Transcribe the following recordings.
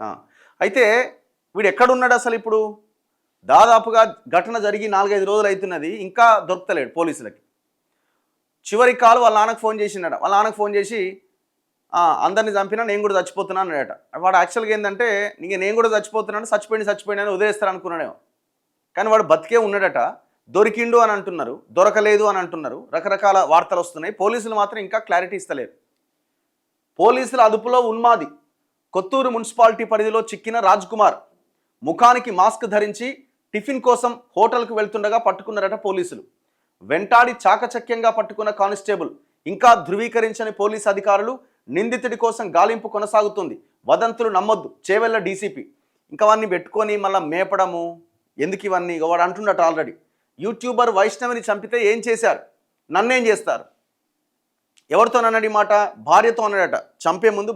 ఆ! అయితే వీడు ఎక్కడున్నాడు అసలు ఇప్పుడు? దాదాపుగా ఘటన జరిగి 4, 5 రోజులు అయితున్నది. ఇంకా దొరుకుతలేడు పోలీసులకి. చివరి కాల్ వాళ్ళ నాన్నకు ఫోన్ చేసిండట. వాళ్ళ నాన్నకు ఫోన్ చేసి అందరిని చంపినా నేను కూడా చచ్చిపోతున్నా అన్నాడట. వాడు యాక్చువల్‌గా ఏందంటే నేను కూడా చచ్చిపోతున్నాను, చచ్చిపోయిండు అని వదిలేస్తారు అనుకున్నాడేమో. కానీ వాడు బతికే ఉన్నాడట. దొరికిండు అని అంటున్నారు, దొరకలేదు అని అంటున్నారు. రకరకాల వార్తలు వస్తున్నాయి. పోలీసులు మాత్రం ఇంకా క్లారిటీ ఇస్తలేరు. పోలీసుల అదుపులో ఉన్మాది. కొత్తూరు మున్సిపాలిటీ పరిధిలో చిక్కిన రాజ్ కుమార్ ముఖానికి మాస్క్ ధరించి టిఫిన్ కోసం హోటల్కు వెళ్తుండగా పట్టుకున్నారట పోలీసులు. వెంటాడి చాకచక్యంగా పట్టుకున్న కానిస్టేబుల్. ఇంకా ధృవీకరించని పోలీసు అధికారులు. నిందితుడి కోసం గాలింపు కొనసాగుతుంది. వదంతులు నమ్మొద్దు చేవెళ్ల డీసీపీ. ఇంకా వాడిని పెట్టుకొని మళ్ళీ మేపడము ఎందుకు ఇవన్నీ? వాడు అంటున్నట్టు ఆల్రెడీ యూట్యూబర్ వైష్ణవిని చంపితే ఏం చేశారు, నన్నేం చేస్తారు? ఎవరితో అన్నాడు ఈ మాట? భార్యతో అన్నాడట. చంపే ముందు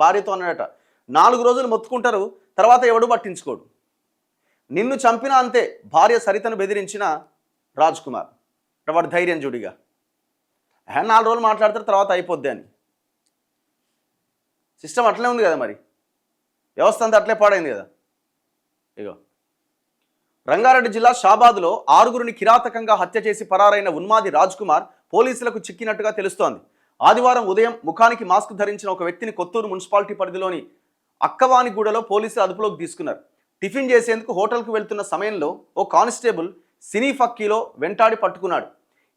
భార్యతో అన్నాడట. 4 రోజులు మొత్తుకుంటారు, తర్వాత ఎవడు పట్టించుకోడు. నిన్ను చంపినా అంతే. భార్య సరితను బెదిరించిన రాజ్ కుమార్. వాడు ధైర్యం చూడిగా 4 రోజులు మాట్లాడతారు, తర్వాత అయిపోద్ది అని. సిస్టమ్ అట్లే ఉంది కదా, మరి వ్యవస్థ అంతా అట్లే పాడైంది కదా. ఇగో రంగారెడ్డి జిల్లా షాబాద్లో 6గురిని కిరాతకంగా హత్య చేసి పరారైన ఉన్మాది రాజ్ కుమార్ పోలీసులకు చిక్కినట్టుగా తెలుస్తోంది. ఆదివారం ఉదయం ముఖానికి మాస్క్ ధరించిన ఒక వ్యక్తిని కొత్తూరు మున్సిపాలిటీ పరిధిలోని అక్కవానిగూడలో పోలీసులు అదుపులోకి తీసుకున్నారు. టిఫిన్ చేసేందుకు హోటల్కు వెళ్తున్న సమయంలో ఓ కానిస్టేబుల్ సినీ ఫక్కీలో వెంటాడి పట్టుకున్నాడు.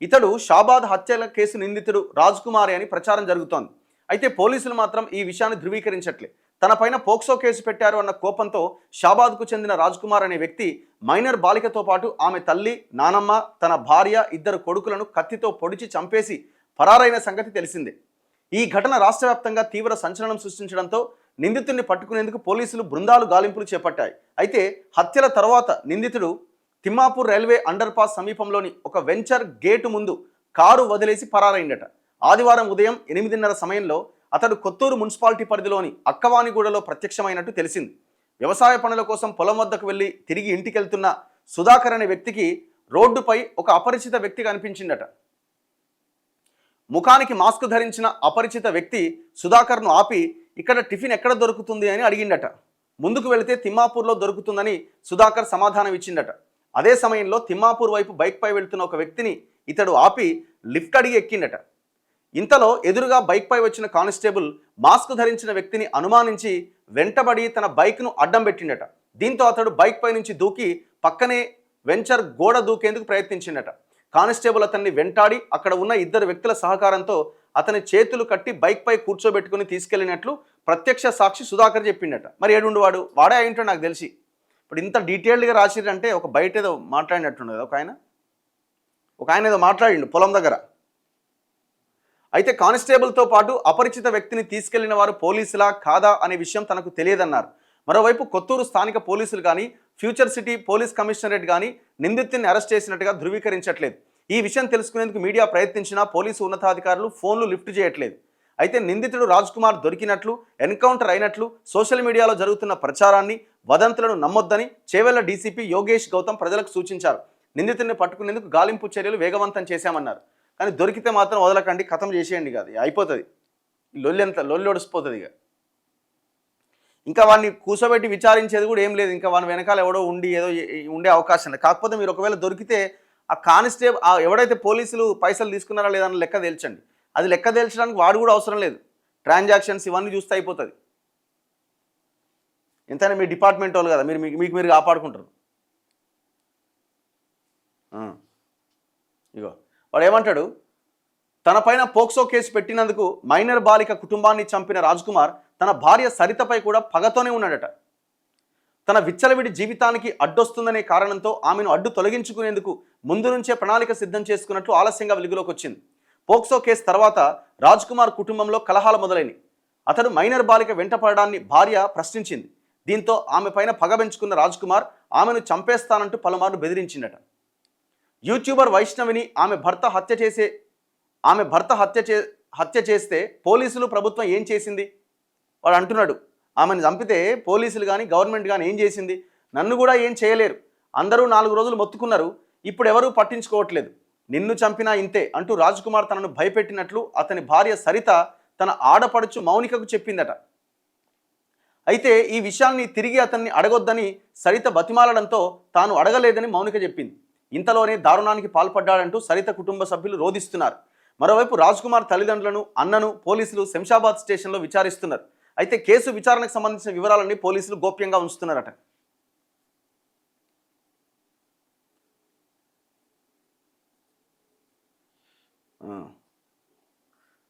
ఇతడు షాబాద్ హత్యల కేసు నిందితుడు రాజ్ కుమార్ అని ప్రచారం జరుగుతోంది. అయితే పోలీసులు మాత్రం ఈ విషయాన్ని ధృవీకరించట్లే. తనపైన పోక్సో కేసు పెట్టారు అన్న కోపంతో షాబాద్కు చెందిన రాజ్ కుమార్ అనే వ్యక్తి మైనర్ బాలికతో పాటు ఆమె తల్లి, నానమ్మ, తన భార్య, 2 కొడుకులను కత్తితో పొడిచి చంపేసి పరారైన సంగతి తెలిసిందే. ఈ ఘటన రాష్ట్ర వ్యాప్తంగా తీవ్ర సంచలనం సృష్టించడంతో నిందితుడిని పట్టుకునేందుకు పోలీసులు బృందాలు గాలింపులు చేపట్టాయి. అయితే హత్యల తర్వాత నిందితుడు తిమ్మాపూర్ రైల్వే అండర్ పాస్ సమీపంలోని ఒక వెంచర్ గేటు ముందు కారు వదిలేసి పరారైందట. ఆదివారం ఉదయం 8:30 సమయంలో అతడు కొత్తూరు మున్సిపాలిటీ పరిధిలోని అక్కవానిగూడలో ప్రత్యక్షమైనట్టు తెలిసింది. వ్యవసాయ పనుల కోసం పొలం వద్దకు వెళ్లి తిరిగి ఇంటికెళ్తున్న సుధాకర్ అనే వ్యక్తికి రోడ్డుపై ఒక అపరిచిత వ్యక్తి కనిపించిందట. ముఖానికి మాస్క్ ధరించిన అపరిచిత వ్యక్తి సుధాకర్ను ఆపి ఇక్కడ టిఫిన్ ఎక్కడ దొరుకుతుంది అని అడిగిండట. ముందుకు వెళితే తిమ్మాపూర్లో దొరుకుతుందని సుధాకర్ సమాధానం ఇచ్చిండట. అదే సమయంలో తిమ్మాపూర్ వైపు బైక్పై వెళ్తున్న ఒక వ్యక్తిని ఇతడు ఆపి లిఫ్ట్ అడిగి ఎక్కిండట. ఇంతలో ఎదురుగా బైక్పై వచ్చిన కానిస్టేబుల్ మాస్క్ ధరించిన వ్యక్తిని అనుమానించి వెంటబడి తన బైక్ను అడ్డం పెట్టిండట. దీంతో అతడు బైక్పై నుంచి దూకి పక్కనే వెంచర్ గోడ దూకేందుకు ప్రయత్నించిండట. కానిస్టేబుల్ అతన్ని వెంటాడి అక్కడ ఉన్న 2 వ్యక్తుల సహకారంతో అతని చేతులు కట్టి బైక్పై కూర్చోబెట్టుకుని తీసుకెళ్లినట్లు ప్రత్యక్ష సాక్షి సుధాకర్ చెప్పిండట. మరి ఏడుండు వాడే అయింటో నాకు తెలిసి. ఇప్పుడు ఇంత డీటెయిల్డ్గా రాసిరంటే ఒక బయట ఏదో మాట్లాడినట్టుండదు కదా. ఒక ఆయన ఏదో మాట్లాడిండు పొలం దగ్గర. అయితే కానిస్టేబుల్తో పాటు అపరిచిత వ్యక్తిని తీసుకెళ్లిన వారు పోలీసులా కాదా అనే విషయం తనకు తెలియదన్నారు. మరోవైపు కొత్తూరు స్థానిక పోలీసులు కానీ ఫ్యూచర్ సిటీ పోలీస్ కమిషనరేట్ కానీ నిందితుడిని అరెస్ట్ చేసినట్టుగా ధృవీకరించట్లేదు. ఈ విషయం తెలుసుకునేందుకు మీడియా ప్రయత్నించినా పోలీసు ఉన్నతాధికారులు ఫోన్లు లిఫ్ట్ చేయట్లేదు. అయితే నిందితుడు రాజ్ కుమార్ దొరికినట్లు, ఎన్కౌంటర్ అయినట్లు సోషల్ మీడియాలో జరుగుతున్న ప్రచారాన్ని, వదంతులను నమ్మొద్దని చేవెళ్ల డీసీపీ యోగేష్ గౌతమ్ ప్రజలకు సూచించారు. నిందితుడిని పట్టుకునేందుకు గాలింపు చర్యలు వేగవంతం చేశామన్నారు. కానీ దొరికితే మాత్రం వదలకండి, ఖతం చేసేయండి కాదు, అయిపోతుంది. లొల్లి ఒడిసిపోతుంది. ఇంకా వాడిని కూర్చోబెట్టి విచారించేది కూడా ఏం లేదు. ఇంకా వాని వెనకాల ఎవడో ఏదో ఉండే అవకాశం లేదు. కాకపోతే మీరు ఒకవేళ దొరికితే ఆ కానిస్టేబుల్ ఎవడైతే పోలీసులు పైసలు తీసుకున్నారా లేదని లెక్క తేల్చండి. అది లెక్క తేల్చడానికి వాడు కూడా అవసరం లేదు. ట్రాన్సాక్షన్స్ ఇవన్నీ చూస్తే అయిపోతుంది. ఎంతైనా మీ డిపార్ట్మెంట్ వాళ్ళు కదా, మీరు కాపాడుకుంటారు. ఇగో వాడు ఏమంటాడు, తనపైన పోక్సో కేసు పెట్టినందుకు మైనర్ బాలిక కుటుంబాన్ని చంపిన రాజ్ కుమార్ తన భార్య సరితపై కూడా పగతోనే ఉన్నాడట. తన విచ్చలవిడి జీవితానికి అడ్డొస్తుందనే కారణంతో ఆమెను అడ్డు తొలగించుకునేందుకు ముందు నుంచే ప్రణాళిక సిద్ధం చేసుకున్నట్లు ఆలస్యంగా వెలుగులోకి వచ్చింది. పోక్సో కేసు తర్వాత రాజ్ కుమార్ కుటుంబంలో కలహాలు మొదలైనవి. అతడు మైనర్ బాలిక వెంటపడడాన్ని భార్య ప్రశ్నించింది. దీంతో ఆమె పైన పగ పెంచుకున్న రాజ్ కుమార్ ఆమెను చంపేస్తానంటూ పలుమార్లు బెదిరించిందట. యూట్యూబర్ వైష్ణవిని ఆమె భర్త హత్య చేస్తే పోలీసులు, ప్రభుత్వం ఏం చేసింది? వాడు అంటున్నాడు, ఆమెను చంపితే పోలీసులు కానీ గవర్నమెంట్ కానీ ఏం చేసింది? నన్ను కూడా ఏం చేయలేరు. అందరూ 4 రోజులు మొత్తుకున్నారు, ఇప్పుడు ఎవరూ పట్టించుకోవట్లేదు. నిన్ను చంపినా ఇంతే అంటూ రాజ్ కుమార్ తనను భయపెట్టినట్లు అతని భార్య సరిత తన ఆడపడుచు మౌనికకు చెప్పిందట. అయితే ఈ విషయాన్ని తిరిగి అతన్ని అడగొద్దని సరిత బతిమాలడంతో తాను అడగలేదని మౌనిక చెప్పింది. ఇంతలోనే దారుణానికి పాల్పడ్డాడంటూ సరిత కుటుంబ సభ్యులు రోధిస్తున్నారు. మరోవైపు రాజ్ కుమార్ తల్లిదండ్రులను, అన్నను పోలీసులు శంషాబాద్ స్టేషన్లో విచారిస్తున్నారు. అయితే కేసు విచారణకు సంబంధించిన వివరాలన్నీ పోలీసులు గోప్యంగా ఉంచుతున్నారట.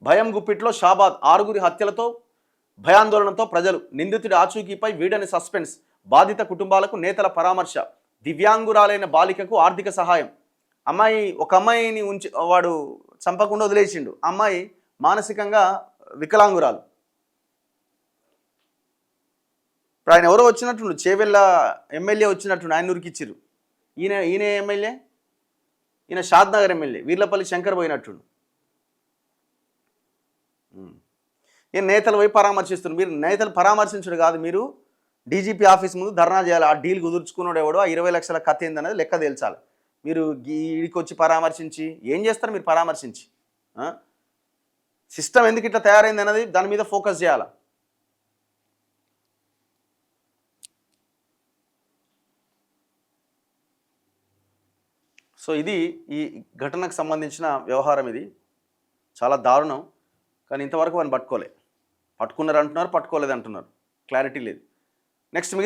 భయం గుప్పిట్లో షాబాద్, 6గురి హత్యలతో భయాందోళనతో ప్రజలు, నిందితుడి ఆచూకీపై వీడని సస్పెన్స్, బాధిత కుటుంబాలకు నేతల పరామర్శ, దివ్యాంగురాలైన బాలికకు ఆర్థిక సహాయం. ఒక అమ్మాయిని వాడు చంపకుండా వదిలేసిండు. అమ్మాయి మానసికంగా వికలాంగురాలు. ఇప్పుడు ఆయన ఎవరో వచ్చినట్టుండు, చేవెళ్ళ ఎమ్మెల్యే వచ్చినట్టుండు, ఆయన ఉరికిచ్చిర్రు. ఈయన ఎమ్మెల్యే, ఈయన షాద్నగర్ ఎమ్మెల్యే వీర్లపల్లి శంకర్ పోయినట్టుండు. ఈయన నేతలు పోయి పరామర్శిస్తున్నారు. మీరు నేతలు పరామర్శించడు కాదు, మీరు డీజీపీ ఆఫీస్ ముందు ధర్నా చేయాలి. ఆ డీల్ కుదుర్చుకున్నాడు ఎవడో, ఆ 20 లక్షల కథ ఏందనేది లెక్క తేల్చాలి. మీరు ఈడికి వచ్చి పరామర్శించి ఏం చేస్తారు? మీరు పరామర్శించి సిస్టమ్ ఎందుకు ఇట్లా తయారైంది అనేది దాని మీద ఫోకస్ చేయాలి. సో ఇది ఈ ఘటనకు సంబంధించిన వ్యవహారం. ఇది చాలా దారుణం. కానీ ఇంతవరకు వాడిని పట్టుకోలే. పట్టుకున్నారు అంటున్నారు, పట్టుకోలేదు అంటున్నారు, క్లారిటీ లేదు. నెక్స్ట్